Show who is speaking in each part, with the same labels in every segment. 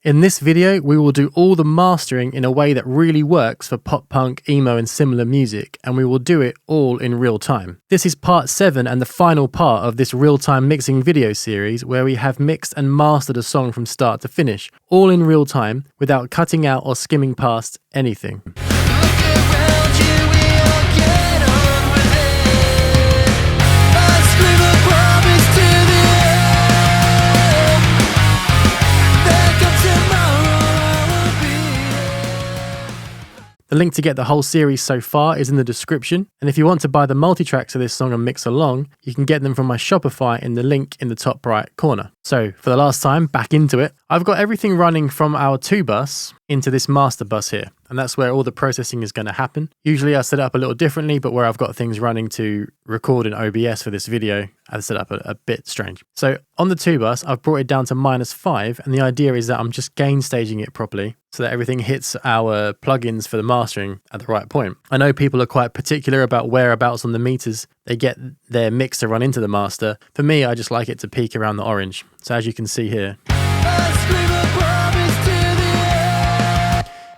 Speaker 1: In this video, we will do all the mastering in a way that really works for pop punk, emo and similar music, and we will do it all in real time. This is part 7 and the final part of this real-time mixing video series where we have mixed and mastered a song from start to finish, all in real time, without cutting out or skimming past anything. The link to get the whole series so far is in the description, and if you want to buy the multi-tracks of this song and mix along, you can get them from my Shopify in the link in the top right corner. So, for the last time, back into it. I've got everything running from our 2 bus into this master bus here, and that's where all the processing is going to happen. Usually I set it up a little differently, but where I've got things running to record in OBS for this video, I've set up a bit strange. So on the 2 bus, I've brought it down to -5, and the idea is that I'm just gain staging it properly so that everything hits our plugins for the mastering at the right point. I know people are quite particular about whereabouts on the meters they get their mix to run into the master. For me, I just like it to peak around the orange. So as you can see here,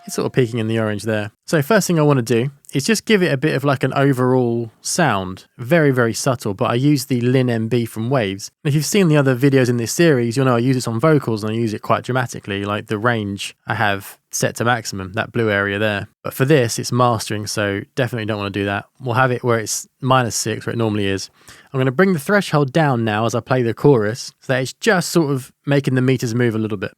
Speaker 1: it's sort of peaking in the orange there. So first thing I want to do is just give it a bit of like an overall sound. Very, very subtle, but I use the LinMB from Waves. And if you've seen the other videos in this series, you'll know I use this on vocals and I use it quite dramatically, like the range I have set to maximum, that blue area there. But for this, it's mastering, so definitely don't want to do that. We'll have it where it's -6, where it normally is. I'm going to bring the threshold down now as I play the chorus, so that it's just sort of making the meters move a little bit.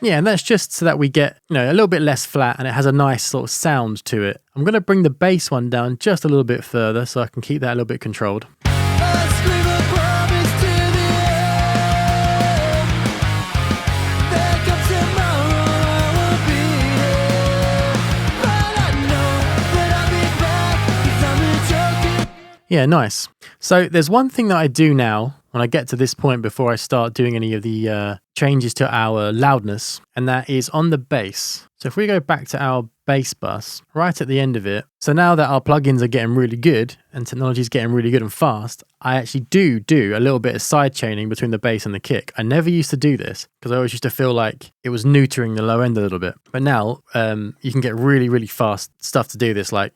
Speaker 1: Yeah, and that's just so that we get, a little bit less flat and it has a nice sort of sound to it. I'm going to bring the bass one down just a little bit further so I can keep that a little bit controlled. Yeah, nice. So there's one thing that I do now when I get to this point before I start doing any of the changes to our loudness, and that is on the bass. So if we go back to our bass bus, right at the end of it, so now that our plugins are getting really good and technology is getting really good and fast, I actually do a little bit of side chaining between the bass and the kick. I never used to do this because I always used to feel like it was neutering the low end a little bit. But now you can get really, really fast stuff to do this, like,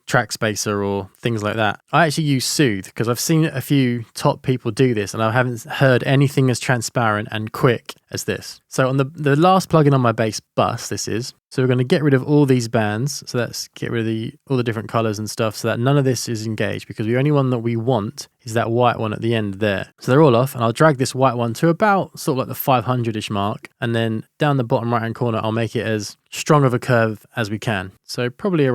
Speaker 1: track spacer or things like that. I actually use Soothe because I've seen a few top people do this and I haven't heard anything as transparent and quick as this. So on the last plugin on my bass bus, this is, so we're going to get rid of all these bands. So let's get rid of all the different colors and stuff so that none of this is engaged, because the only one that we want is that white one at the end there. So they're all off, and I'll drag this white one to about sort of like the 500-ish mark, and then down the bottom right hand corner I'll make it as strong of a curve as we can. So probably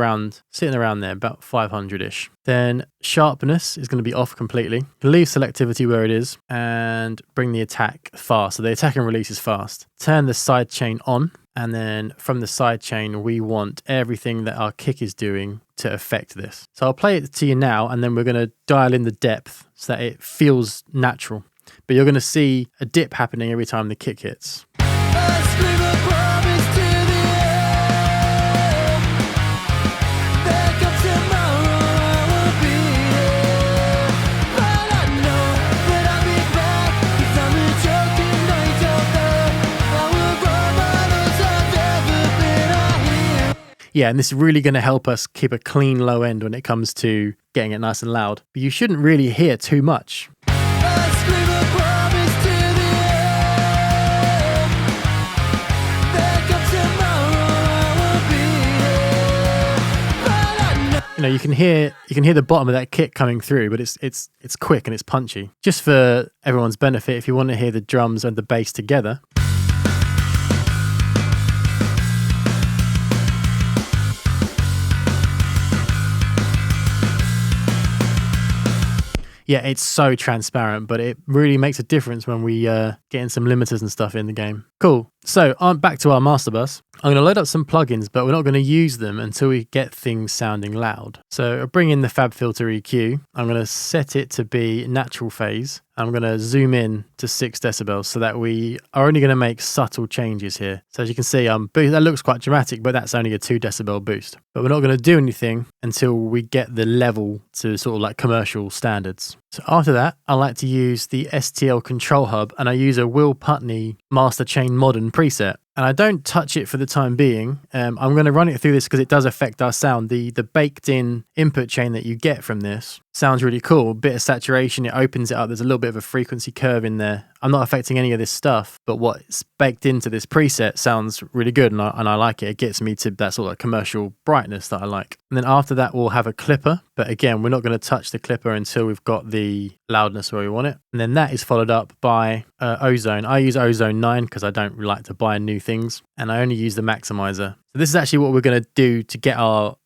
Speaker 1: sitting around there, about 500-ish. Then sharpness is going to be off completely. Leave selectivity where it is and bring the attack fast. So the attack and release is fast. Turn the side chain on, and then from the side chain we want everything that our kick is doing to affect this. So I'll play it to you now, and then we're going to dial in the depth so that it feels natural. But you're going to see a dip happening every time the kick hits. Yeah, and this is really going to help us keep a clean low end when it comes to getting it nice and loud. But you shouldn't really hear too much. You can hear the bottom of that kick coming through, but it's quick and it's punchy. Just for everyone's benefit, if you want to hear the drums and the bass together. Yeah, it's so transparent, but it really makes a difference when we get in some limiters and stuff in the game. Cool. So back to our master bus. I'm going to load up some plugins, but we're not going to use them until we get things sounding loud. So I'll bring in the FabFilter EQ. I'm going to set it to be natural phase. I'm going to zoom in to 6 decibels so that we are only going to make subtle changes here. So as you can see, that looks quite dramatic, but that's only a 2 decibel boost. But we're not going to do anything until we get the level to sort of like commercial standards. So after that, I like to use the STL control hub, and I use a Will Putney Master Chain Modern preset. And I don't touch it for the time being. I'm going to run it through this because it does affect our sound. The baked in input chain that you get from this sounds really cool. A bit of saturation, it opens it up. There's a little bit of a frequency curve in there. I'm not affecting any of this stuff, but what's baked into this preset sounds really good, and I like it. It gets me to that sort of like commercial brightness that I like. And then after that, we'll have a clipper. But again, we're not going to touch the clipper until we've got the loudness where we want it. And then that is followed up by Ozone. I use Ozone 9 because I don't like to buy new things, and I only use the Maximizer. So this is actually what we're going to do to get our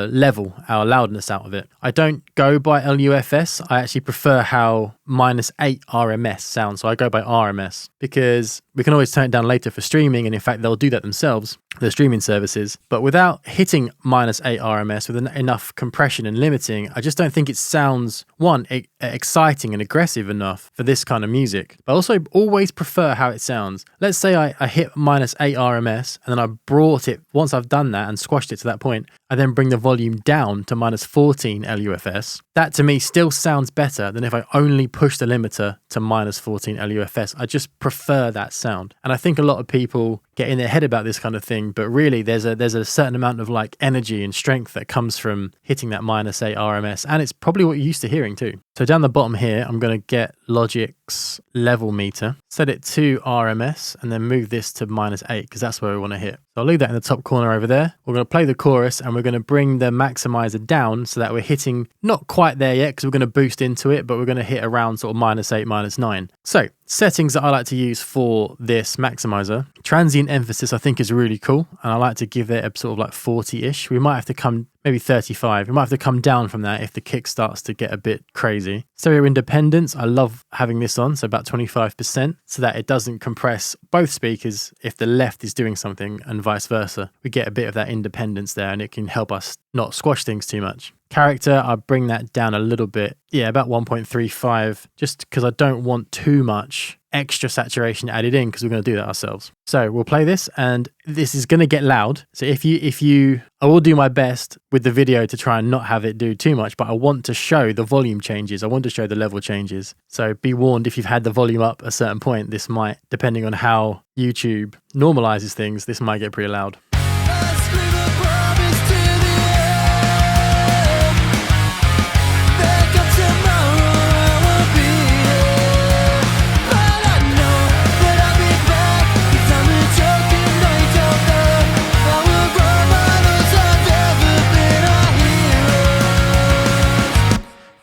Speaker 1: level, our loudness out of it. I don't go by LUFS. I actually prefer how -8 RMS sounds. So I go by RMS because we can always turn it down later for streaming. And in fact, they'll do that themselves, the streaming services. But without hitting -8 RMS with enough compression and limiting, I just don't think it sounds, one, exciting and aggressive enough for this kind of music. But I also always prefer how it sounds. Let's say I hit -8 RMS and then I brought it, once I've done that and squashed it to that point, I then bring the volume down to -14 LUFS. That to me still sounds better than if I only push the limiter to -14 LUFS. I just prefer that sound. And I think a lot of people get in their head about this kind of thing, but really there's a certain amount of like energy and strength that comes from hitting that -8 RMS, and it's probably what you're used to hearing too. So down the bottom here, I'm going to get Logic's level meter, set it to RMS, and then move this to -8 because that's where we want to hit. So I'll leave that in the top corner over there. We're going to play the chorus, and we're going to bring the Maximizer down so that we're hitting not quite there yet because we're going to boost into it, but we're going to hit around sort of -8, -9. So settings that I like to use for this Maximizer. Transient emphasis I think is really cool, and I like to give it a sort of like 40-ish. We might have to come, maybe 35. We might have to come down from that if the kick starts to get a bit crazy. Stereo independence, I love having this on, so about 25%, so that it doesn't compress both speakers if the left is doing something and vice versa. We get a bit of that independence there, and it can help us not squash things too much. Character, I bring that down a little bit. Yeah, about 1.35, just because I don't want too much extra saturation added in because we're going to do that ourselves. So we'll play this, and this is going to get loud. So I will do my best with the video to try and not have it do too much, but I want to show the volume changes. I want to show the level changes. So be warned, if you've had the volume up a certain point, this might, depending on how YouTube normalizes things, this might get pretty loud.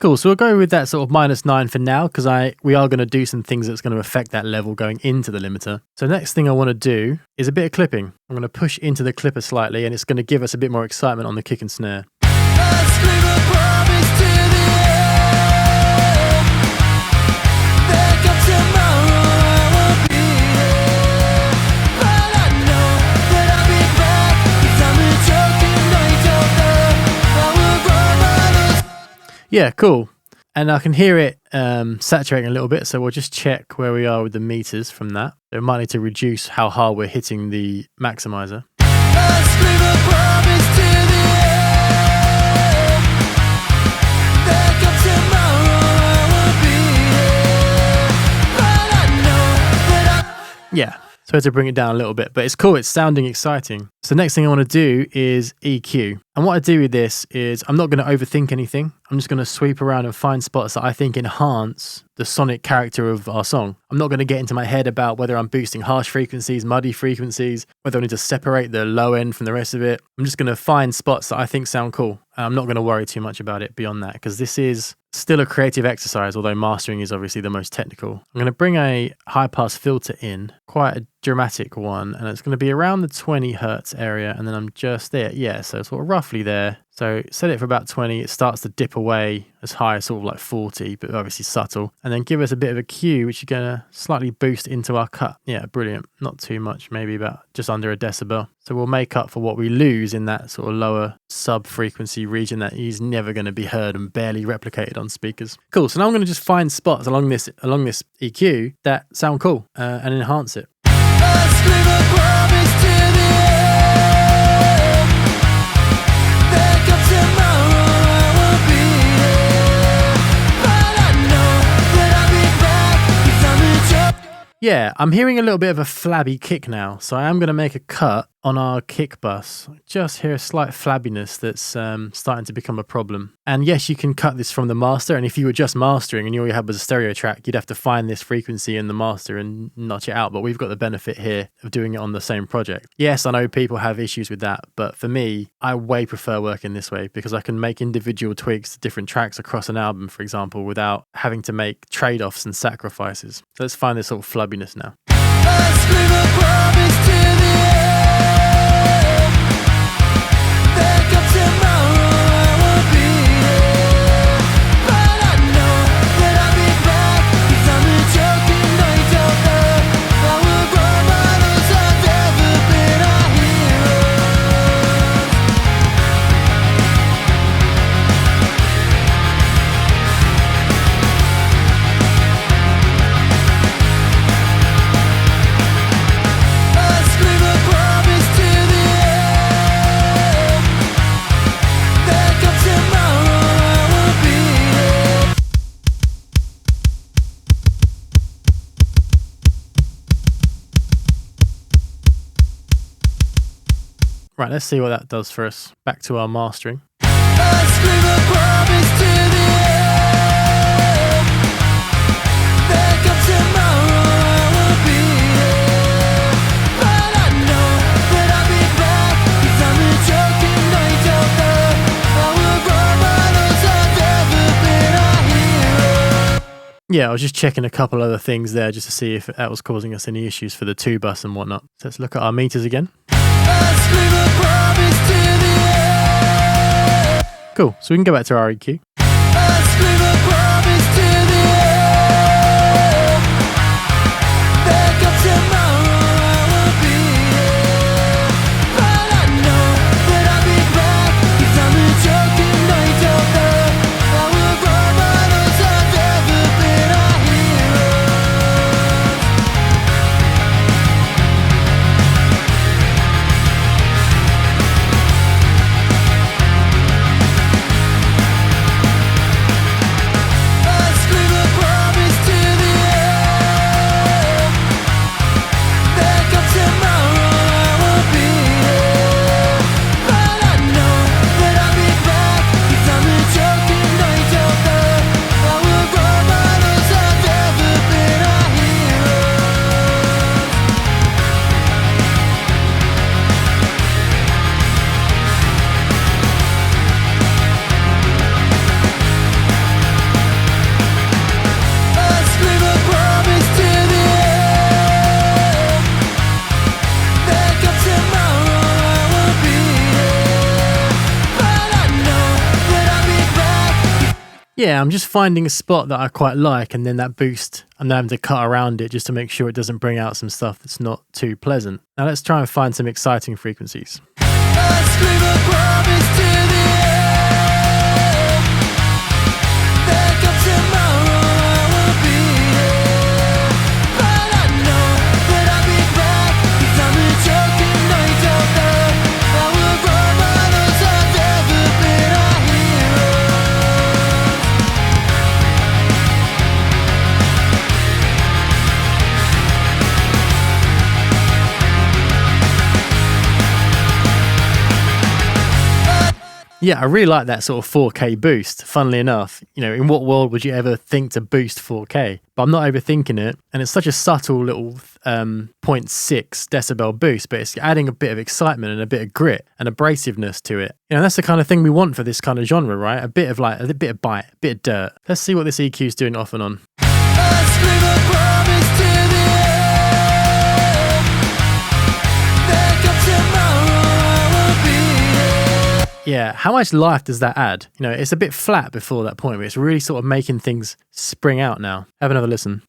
Speaker 1: Cool, so we'll go with that sort of -9 for now because we are going to do some things that's going to affect that level going into the limiter. So next thing I want to do is a bit of clipping. I'm going to push into the clipper slightly, and it's going to give us a bit more excitement on the kick and snare. Yeah, cool. And I can hear it saturating a little bit, so we'll just check where we are with the meters from that. So we might need to reduce how hard we're hitting the Maximizer. Yeah, so I had to bring it down a little bit, but it's cool, it's sounding exciting. So the next thing I want to do is EQ. And what I do with this is I'm not going to overthink anything. I'm just going to sweep around and find spots that I think enhance the sonic character of our song. I'm not going to get into my head about whether I'm boosting harsh frequencies, muddy frequencies, whether I need to separate the low end from the rest of it. I'm just going to find spots that I think sound cool. I'm not going to worry too much about it beyond that because this is still a creative exercise, although mastering is obviously the most technical. I'm going to bring a high pass filter in, quite a dramatic one, and it's going to be around the 20 hertz area, and then I'm just there. Yeah, so sort of roughly there. So set it for about 20. It starts to dip away as high as sort of like 40, but obviously subtle. And then give us a bit of a cue, which you're going to slightly boost into our cut. Yeah, brilliant. Not too much, maybe about just under a decibel. So we'll make up for what we lose in that sort of lower sub-frequency region that is never going to be heard and barely replicated on speakers. Cool. So now I'm going to just find spots along this EQ that sound cool and enhance it. Yeah, I'm hearing a little bit of a flabby kick now, so I am going to make a cut on our kick bus. Just hear a slight flabbiness that's starting to become a problem. And yes, you can cut this from the master, and if you were just mastering and all you had was a stereo track, you'd have to find this frequency in the master and notch it out, but we've got the benefit here of doing it on the same project. Yes, I know people have issues with that, but for me, I way prefer working this way because I can make individual tweaks to different tracks across an album, for example, without having to make trade-offs and sacrifices. So let's find this sort of flubbiness now. Right, let's see what that does for us. Back to our mastering. Yeah, I was just checking a couple other things there just to see if that was causing us any issues for the 2 bus and whatnot. So let's look at our meters again. Cool, so we can go back to our EQ. Yeah, I'm just finding a spot that I quite like, and then that boost, I'm having to cut around it just to make sure it doesn't bring out some stuff that's not too pleasant. Now let's try and find some exciting frequencies. Yeah, I really like that sort of 4K boost, funnily enough. You know, in what world would you ever think to boost 4K? But I'm not overthinking it, and it's such a subtle little 0.6 decibel boost, but it's adding a bit of excitement and a bit of grit and abrasiveness to it. You know, that's the kind of thing we want for this kind of genre, right? A bit of bite, a bit of dirt. Let's see what this EQ is doing off and on. Yeah, how much life does that add? You know, it's a bit flat before that point, but it's really sort of making things spring out now. Have another listen.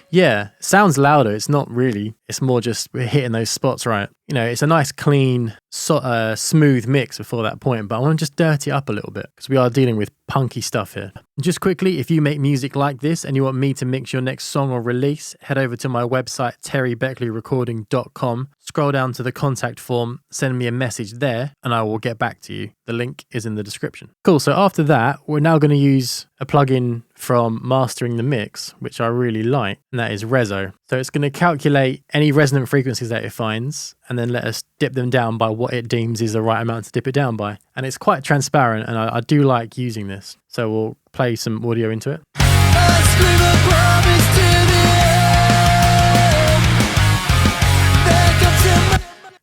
Speaker 1: Yeah, sounds louder. It's not really. It's more just we're hitting those spots right. You know, it's a nice, clean, smooth mix before that point, but I want to just dirty it up a little bit because we are dealing with punky stuff here. Just quickly, if you make music like this and you want me to mix your next song or release, head over to my website, terrybeckleyrecording.com. Scroll down to the contact form, send me a message there, and I will get back to you. The link is in the description. Cool, so after that, we're now going to use a plugin from Mastering the Mix, which I really like, and that is RESO. So it's going to calculate any resonant frequencies that it finds, and then let us dip them down by what it deems is the right amount to dip it down by. And it's quite transparent, and I do like using this. So we'll play some audio into it.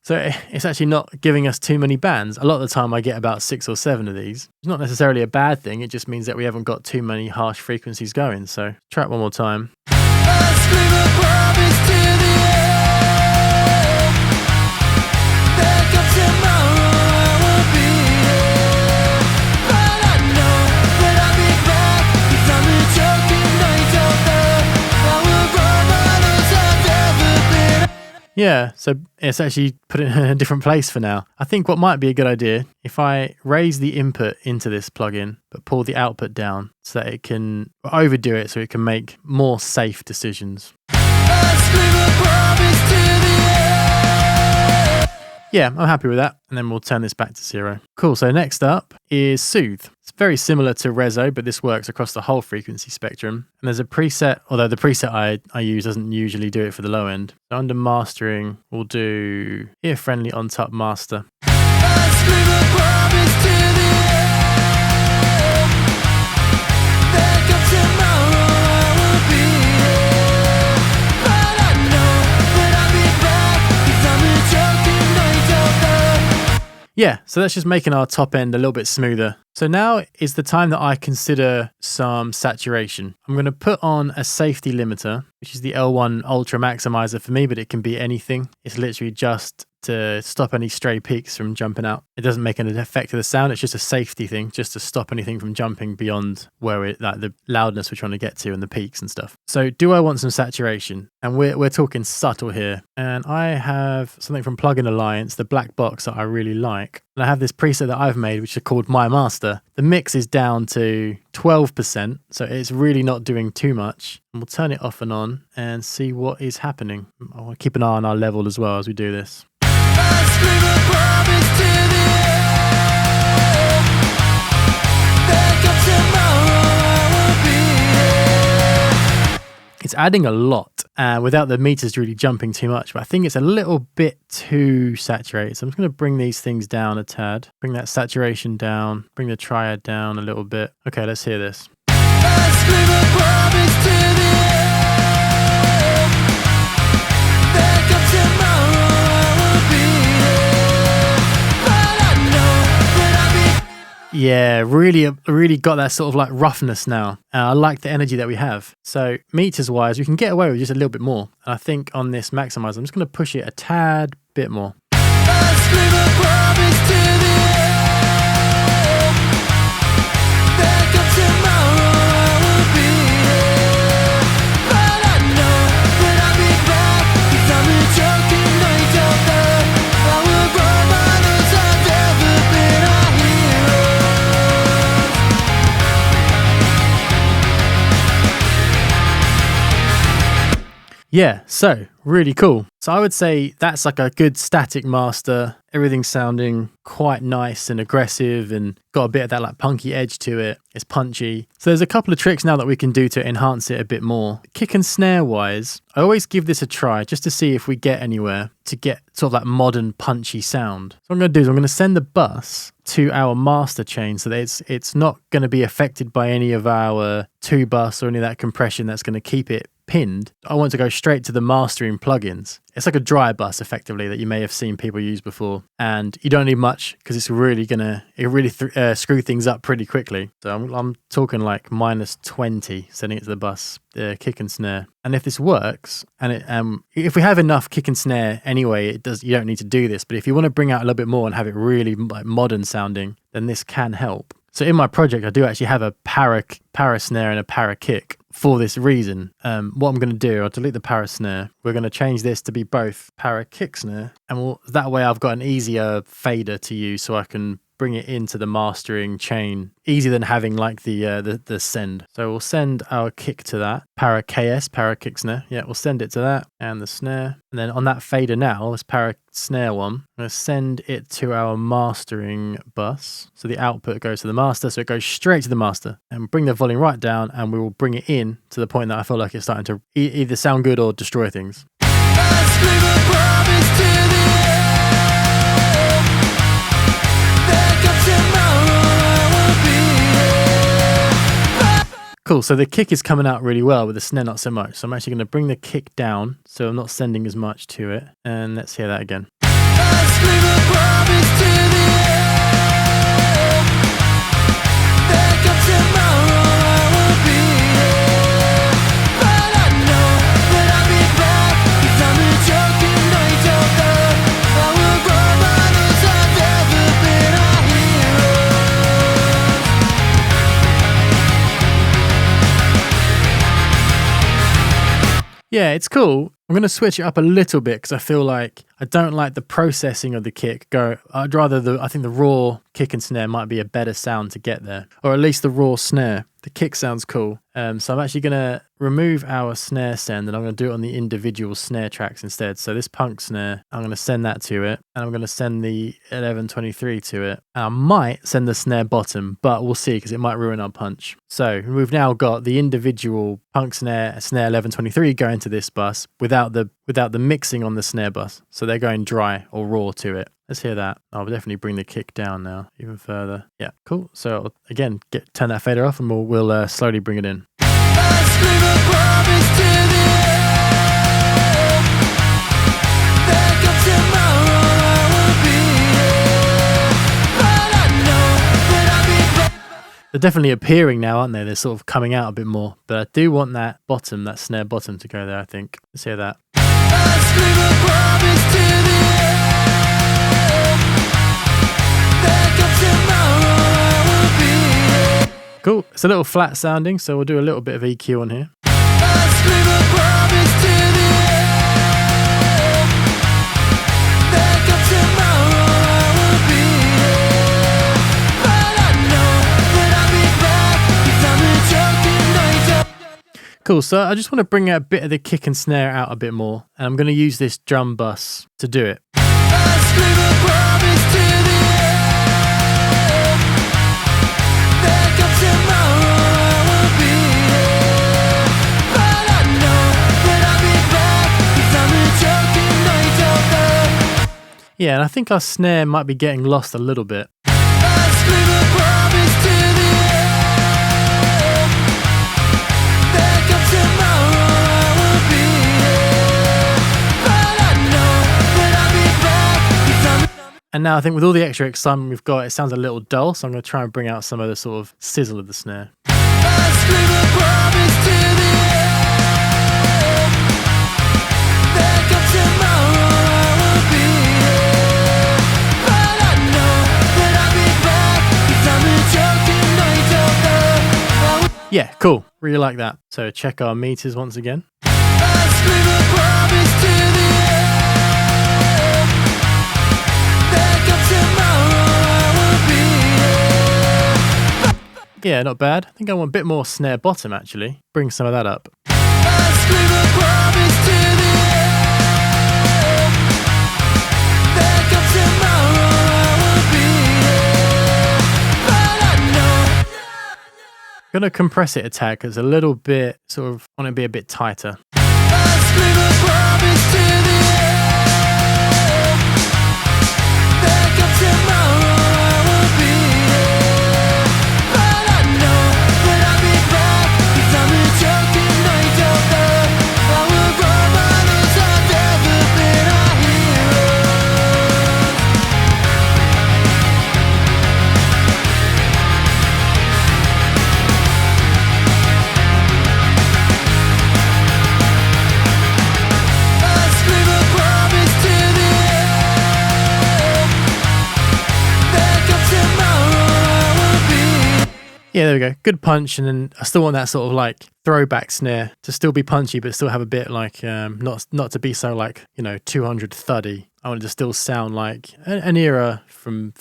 Speaker 1: So it's actually not giving us too many bands. A lot of the time I get about 6 or 7 of these. It's not necessarily a bad thing. It just means that we haven't got too many harsh frequencies going. So try it one more time. Yeah, so it's actually put it in a different place for now. I think what might be a good idea, if I raise the input into this plugin, but pull the output down so that it can overdo it so it can make more safe decisions. Yeah, I'm happy with that. And then we'll turn this back to 0. Cool, so next up is Soothe. It's very similar to RESO, but this works across the whole frequency spectrum. And there's a preset, although the preset I use doesn't usually do it for the low end. So under mastering, we'll do ear-friendly on-top master. Yeah, so that's just making our top end a little bit smoother. So now is the time that I consider some saturation. I'm going to put on a safety limiter, which is the L1 Ultramaximizer for me, but it can be anything. It's literally just to stop any stray peaks from jumping out. It doesn't make an effect to the sound. It's just a safety thing, just to stop anything from jumping beyond where it, like the loudness we're trying to get to and the peaks and stuff. So do I want some saturation? And we're talking subtle here. And I have something from Plugin Alliance, the black box that I really like. And I have this preset that I've made, which is called My Master. The mix is down to 12%, so it's really not doing too much. And we'll turn it off and on and see what is happening. I'll keep an eye on our level as well as we do this. It's adding a lot without the meters really jumping too much, but I think it's a little bit too saturated. So I'm just going to bring these things down a tad, bring that saturation down, bring the triad down a little bit. Okay, let's hear this. Yeah, really got that sort of like roughness now. I like the energy that we have. So meters wise, we can get away with just a little bit more. And I think on this maximizer, I'm just going to push it a tad bit more. Yeah, so really cool. So I would say that's like a good static master. Everything's sounding quite nice and aggressive and got a bit of that like punky edge to it. It's punchy. So there's a couple of tricks now that we can do to enhance it a bit more. Kick and snare wise, I always give this a try just to see if we get anywhere to get sort of that modern punchy sound. So what I'm going to do is I'm going to send the bus to our master chain so that it's not going to be affected by any of our 2 bus or any of that compression that's going to keep it pinned, I want to go straight to the mastering plugins. It's like a dry bus effectively that you may have seen people use before, and you don't need much because it's really screw things up pretty quickly. So I'm talking like -20 setting it to the bus, kick and snare. And if this works, and if we have enough kick and snare anyway, you don't need to do this. But if you want to bring out a little bit more and have it really like modern sounding, then this can help. So in my project, I do actually have a para snare and a para kick for this reason. What I'm going to do, I'll delete the para snare. We're going to change this to be both para kick snare, and that way I've got an easier fader to use, so I can bring it into the mastering chain easier than having like the send. So we'll send our kick to that para kick snare. Yeah, we'll send it to that and the snare. And then on that fader now, this para snare one, I'm going to send it to our mastering bus. So the output goes to the master, so it goes straight to the master, and bring the volume right down, and we will bring it in to the point that I feel like it's starting to either sound good or destroy things. Cool, so the kick is coming out really well with the snare not so much. So I'm actually going to bring the kick down so I'm not sending as much to it. And let's hear that again. Yeah, it's cool. I'm going to switch it up a little bit because I feel like I don't like the processing of the kick. I'd rather I think the raw kick and snare might be a better sound to get there, or at least the raw snare. The kick sounds cool. So I'm actually going to remove our snare send, and I'm going to do it on the individual snare tracks instead. So this punk snare, I'm going to send that to it, and I'm going to send the 1123 to it. And I might send the snare bottom, but we'll see because it might ruin our punch. So we've now got the individual punk snare 1123 going to this bus without the mixing on the snare bus. So they're going dry or raw to it. Let's hear that. I'll definitely bring the kick down now, even further. Yeah, cool. So I'll, again, turn that fader off, and we'll slowly bring it in. They're definitely appearing now, aren't they? They're sort of coming out a bit more. But I do want that snare bottom to go there, I think. Let's hear that. Cool. It's a little flat sounding, so we'll do a little bit of EQ on here. Cool, so I just want to bring a bit of the kick and snare out a bit more, and I'm going to use this drum bus to do it. Yeah, and I think our snare might be getting lost a little bit. And now I think with all the extra excitement we've got, it sounds a little dull, so I'm going to try and bring out some of the sort of sizzle of the snare. Yeah, cool. Really like that. So check our meters once again. Yeah, not bad. I think I want a bit more snare bottom actually. Bring some of that up. I'm gonna compress it a tad because it's a little bit sort of want to be a bit tighter. Yeah, there we go. Good punch, and then I still want that sort of like throwback snare to still be punchy, but still have a bit like not to be so like 200 thuddy. I want it to still sound like an era from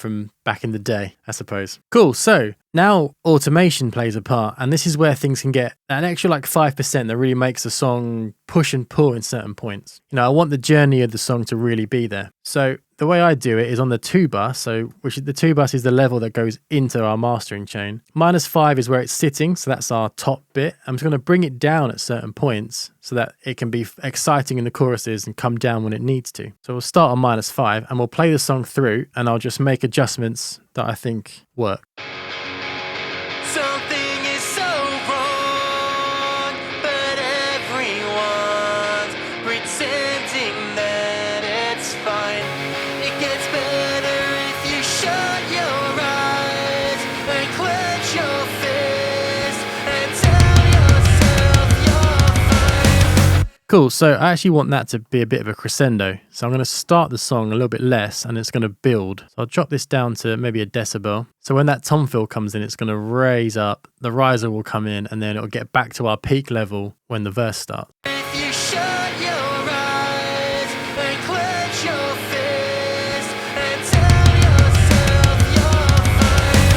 Speaker 1: back in the day, I suppose. Cool. So now automation plays a part, and this is where things can get an extra like 5% that really makes the song push and pull in certain points. I want the journey of the song to really be there. So the way I do it is on the 2 bus, the 2 bus is the level that goes into our mastering chain. -5 is where it's sitting, so that's our top bit. I'm just going to bring it down at certain points so that it can be exciting in the choruses and come down when it needs to. So we'll start on -5 and we'll play the song through, and I'll just make adjustments that I think work.
Speaker 2: Something is so wrong, but everyone's pretending that it's fine. It gets better if you shut your eyes and clench your fist and tell yourself you're fine.
Speaker 1: Cool, so I actually want that to be a bit of a crescendo. So I'm going to start the song a little bit less and it's going to build. So I'll drop this down to maybe a decibel. So when that tom fill comes in, it's going to raise up, the riser will come in, and then it'll get back to our peak level when the verse starts.
Speaker 2: If you shut your eyes and clench your fist and tell yourself you're fine.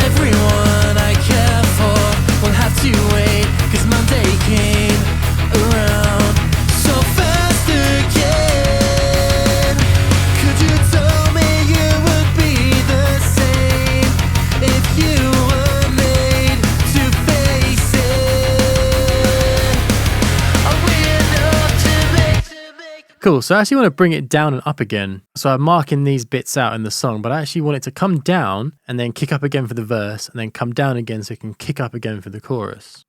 Speaker 2: Everyone I care for will have to wait, 'cause Monday came around so fast again. Could you tell me you would be the same if you were made to face it? Are we enough to make
Speaker 1: Cool, so I actually want to bring it down and up again. So I'm marking these bits out in the song, but I actually want it to come down and then kick up again for the verse, and then come down again so it can kick up again for the chorus.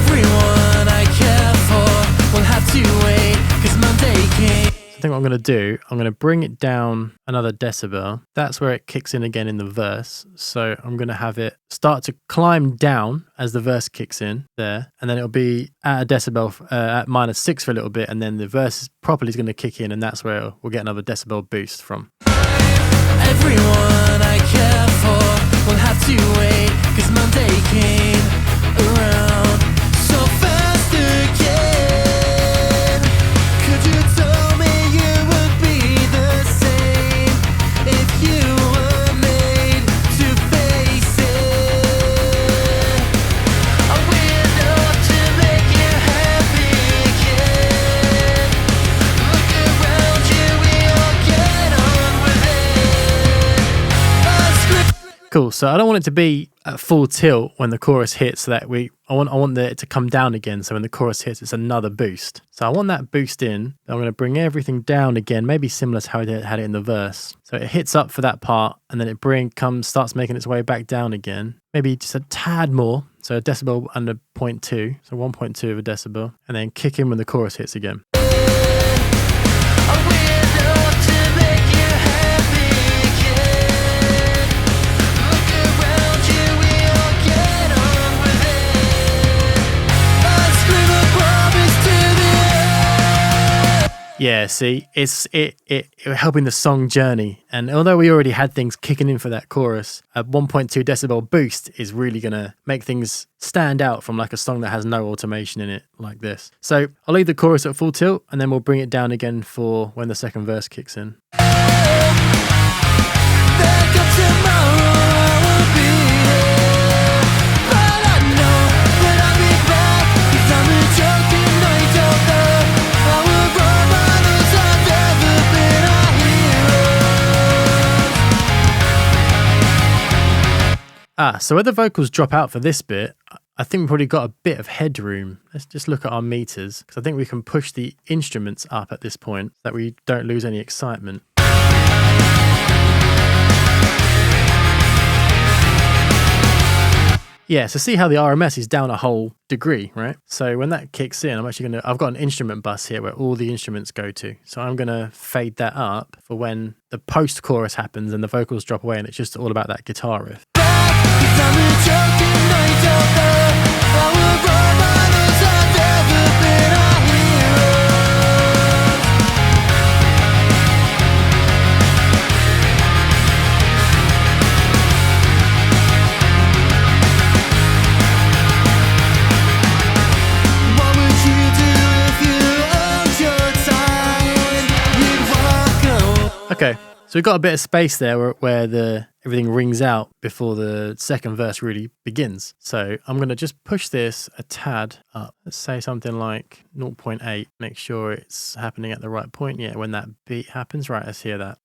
Speaker 2: Everyone I care for will have to wait, 'cause Monday came.
Speaker 1: I think what I'm going to do, I'm going to bring it down another decibel. That's where it kicks in again in the verse. So I'm going to have it start to climb down as the verse kicks in there. And then it'll be at a decibel at -6 for a little bit. And then the verse properly is going to kick in. And that's where we'll get another decibel boost from.
Speaker 2: Everyone I care for will have to wait, 'cause Monday came around so fast again. Could you tell me you would be the same if you were made to face it? Are we enough to make you happy again? Look around you, we all get on with it.
Speaker 1: Cool, so I don't want it to be at full tilt when the chorus hits, so that I want it to come down again, so when the chorus hits it's another boost. So I want that boost in. I'm going to bring everything down again, maybe similar to how I had it in the verse. So it hits up for that part, and then it starts making its way back down again. Maybe just a tad more, so a decibel under 0.2, so 1.2 of a decibel, and then kick in when the chorus hits again.
Speaker 2: Are we enough to make you happy again? Look around you, we all get on with it. I scream a promise to the end.
Speaker 1: Yeah, see, it's helping the song journey. And although we already had things kicking in for that chorus, a 1.2 decibel boost is really going to make things stand out from like a song that has no automation in it like this. So I'll leave the chorus at full tilt, and then we'll bring it down again for when the second verse kicks in.
Speaker 2: Back up tomorrow, I will be there. But I know that I'll be back, 'cause I'm a joking night over. I will run by those I've never been our heroes.
Speaker 1: So where the vocals drop out for this bit, I think we've probably got a bit of headroom. Let's just look at our meters, because I think we can push the instruments up at this point so that we don't lose any excitement. Yeah, so see how the RMS is down a whole degree, right? So when that kicks in, I've got an instrument bus here where all the instruments go to. So I'm going to fade that up for when the post-chorus happens and the vocals drop away and it's just all about that guitar riff. Okay, so we've got a bit of space there where everything rings out before the second verse really begins. So I'm going to just push this a tad up. Let's say something like 0.8. Make sure it's happening at the right point. Yeah, when that beat happens. Right, let's hear that.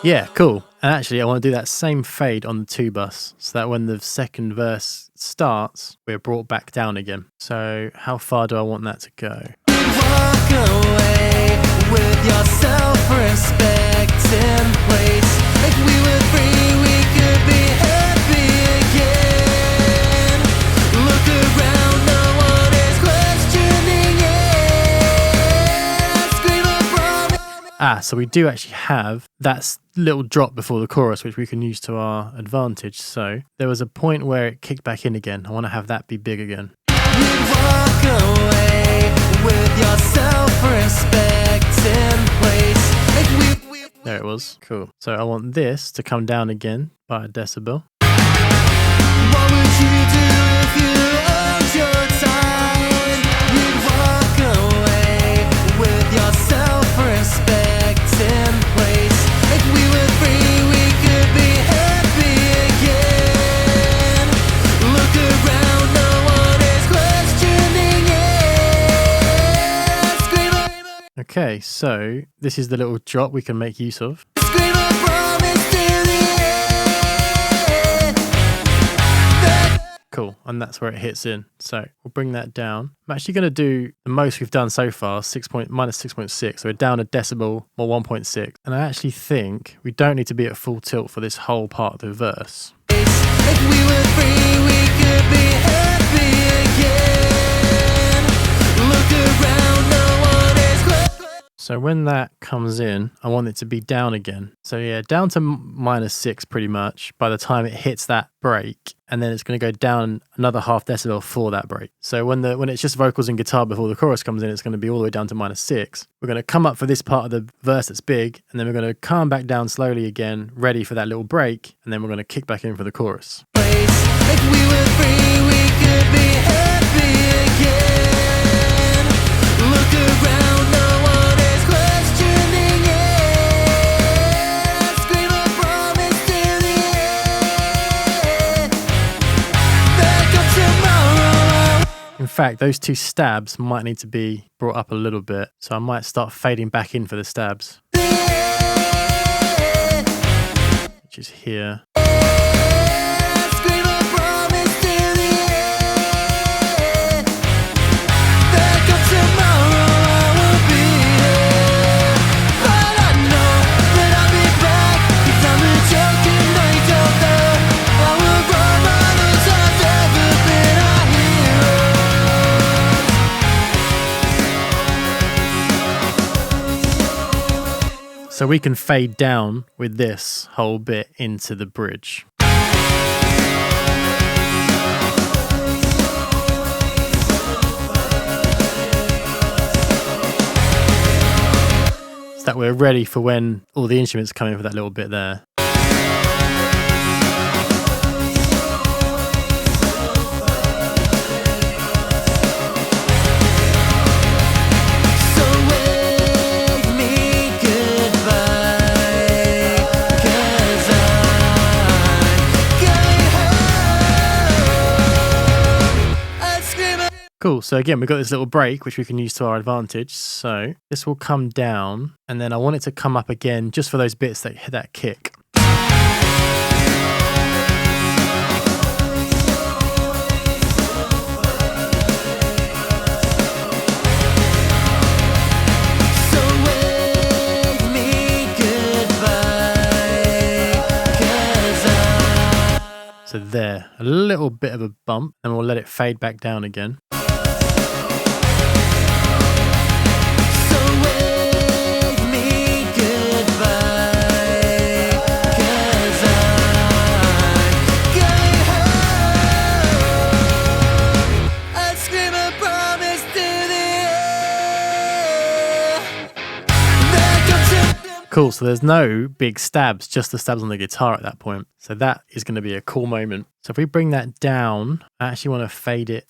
Speaker 1: Yeah, cool. And actually, I want to do that same fade on the 2 bus so that when the second verse starts, we're brought back down again. So how far do I want that to go?
Speaker 2: Walk away with your self-respect in place. If we were free, we could be happy again. Look around, no one is questioning it. Scream a promise.
Speaker 1: So we do actually have that little drop before the chorus, which we can use to our advantage. So there was a point where it kicked back in again. I want to have that be big again.
Speaker 2: You walk away with your self-respect in place.
Speaker 1: There it was. Cool. So I want this to come down again by a decibel.
Speaker 2: What would you do if you owned your time? You'd walk away with your self-respect in place. If we were free, we could be happy again. Look around, no one is questioning it. Scream a
Speaker 1: Okay, so this is the little drop we can make use of.
Speaker 2: scream a promise to the end.
Speaker 1: Cool, and that's where it hits in. So we'll bring that down. I'm actually going to do the most we've done so far, minus 6.6. So we're down a decibel or 1.6. And I actually think we don't need to be at full tilt for this whole part of the verse.
Speaker 2: If we were free, we could be happy again. Look around, no one is
Speaker 1: So when that comes in, I want it to be down again. So yeah, down to minus 6 pretty much by the time it hits that break. And then it's going to go down another half decibel for that break. So when it's just vocals and guitar before the chorus comes in, it's going to be all the way down to minus 6. We're going to come up for this part of the verse that's big, and then we're going to calm back down slowly again, ready for that little break, and then we're going to kick back in for the chorus.
Speaker 2: If we were free, we could be happy again. Look around, no one is questioning it. Scream a promise to the end. There comes tomorrow.
Speaker 1: In fact, those 2 stabs might need to be brought up a little bit, so I might start fading back in for the stabs, which is here.
Speaker 2: Scream a promise to the end. There comes tomorrow, I will be there. But I know that I'll be back, 'cause I'm a joking, I don't know. I will run by those I've ever been our heroes.
Speaker 1: So we can fade down with this whole bit into the bridge. So that we're ready for when all the instruments come in for that little bit there.
Speaker 2: So wave me goodbye, 'cause I'm going home. I'd scream a
Speaker 1: Cool, so again, we've got this little break, which we can use to our advantage. So this will come down, and then I want it to come up again just for those bits that hit that kick.
Speaker 2: So wave me goodbye, 'cause
Speaker 1: So there, a little bit of a bump, and we'll let it fade back down again.
Speaker 2: So wave me goodbye, 'cause I'm going home. I'd scream a promise to the end.
Speaker 1: Cool, so there's no big stabs, just the stabs on the guitar at that point. So that is going to be a cool moment. So if we bring that down, I actually want to fade it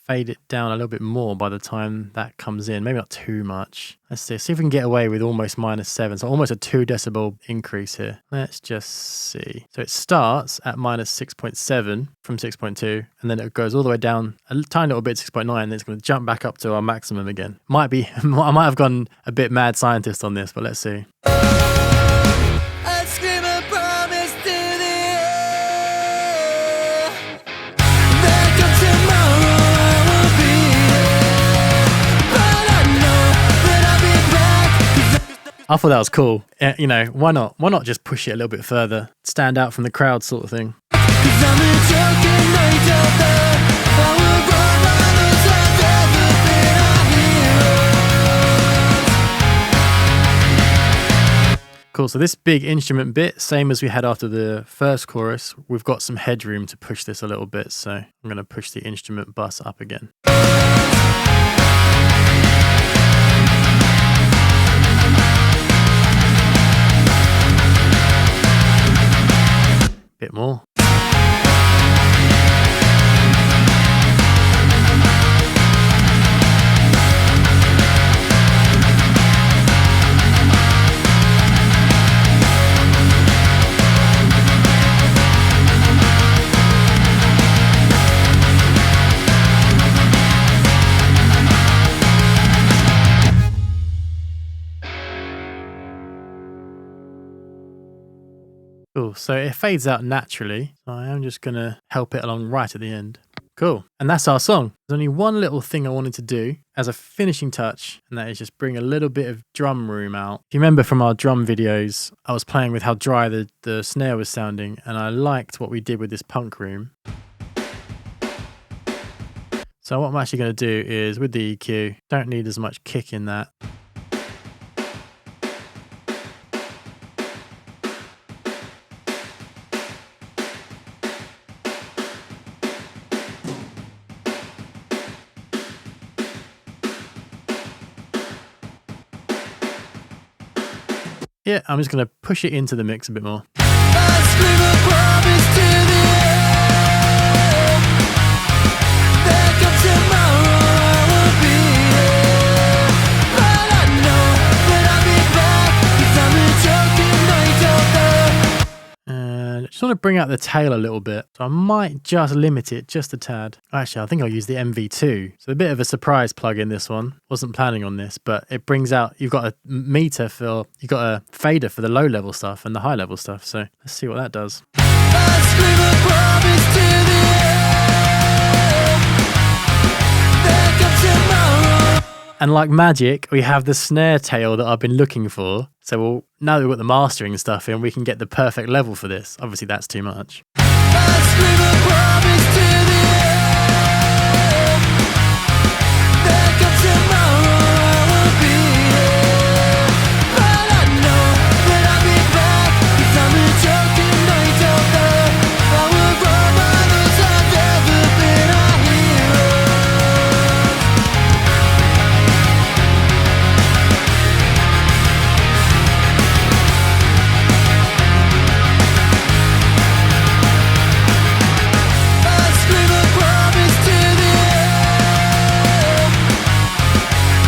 Speaker 1: down a little bit more by the time that comes in. Maybe not too much. Let's see if we can get away with almost -7. So almost a 2 decibel increase here. Let's just see. So it starts at -6.7 from 6.2, and then it goes all the way down a tiny little bit, 6.9, and then it's going to jump back up to our maximum again. Might be, I might have gone a bit mad scientist on this, but let's see.
Speaker 2: I scream a promise to the air. There comes tomorrow, I will be there. But I know that I'll be back.
Speaker 1: I thought that was cool. You know, why not? Why not just push it a little bit further? Stand out from the crowd sort of thing.
Speaker 2: 'Cause I'm a joking night out there. I will run my lips, I've never been a hero.
Speaker 1: Cool, so this big instrument bit, same as we had after the first chorus, we've got some headroom to push this a little bit, so I'm going to push the instrument bus up again. Bit more. Cool, so it fades out naturally. So I am just going to help it along right at the end. Cool, and that's our song. There's only one little thing I wanted to do as a finishing touch, and that is just bring a little bit of drum room out. If you remember from our drum videos, I was playing with how dry the snare was sounding, and I liked what we did with this punk room. So what I'm actually going to do is, with the EQ, don't need as much kick in that. Yeah, I'm just going to push it into the mix a bit more.
Speaker 2: I scream a promise to the air. There comes tomorrow, I will be there. But I know that I'll be back, 'cause I'm a joking night out there.
Speaker 1: And I just want to bring out the tail a little bit. So I might just limit it just a tad. Actually, I think I'll use the MV2. So a bit of a surprise plug in this one. Wasn't planning on this, but it brings out, you've got a meter for, you've got a fader for the low level stuff and the high level stuff. So let's see what that does.
Speaker 2: I scream a promise to the air. There comes tomorrow.
Speaker 1: And like magic, we have the snare tail that I've been looking for. So now that we've got the mastering stuff in, we can get the perfect level for this. Obviously, that's too much.
Speaker 2: I scream a promise to the air. There comes tomorrow, I will be there. But I know that I'll be back, 'cause I'm a joking night out there. I will run my lips, I've never been a hero. I scream a promise to the air.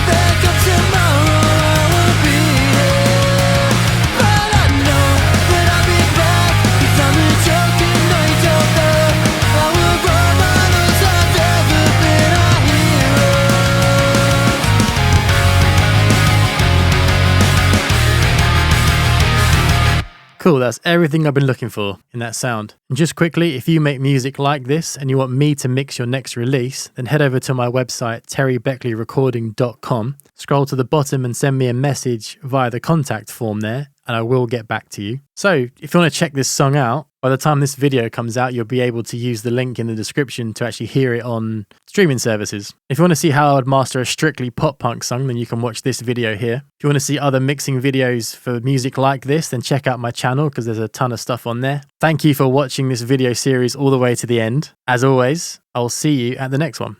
Speaker 2: There comes tomorrow, I will be there. But I know that I'll be back, 'cause I'm a joking night out there. I will run my lips, I've never been a hero.
Speaker 1: Cool, that's everything I've been looking for in that sound. And just quickly, if you make music like this and you want me to mix your next release, then head over to my website, terrybeckleyrecording.com. Scroll to the bottom and send me a message via the contact form there, and I will get back to you. So if you want to check this song out, by the time this video comes out, you'll be able to use the link in the description to actually hear it on streaming services. If you want to see how I would master a strictly pop punk song, then you can watch this video here. If you want to see other mixing videos for music like this, then check out my channel because there's a ton of stuff on there. Thank you for watching this video series all the way to the end. As always, I'll see you at the next one.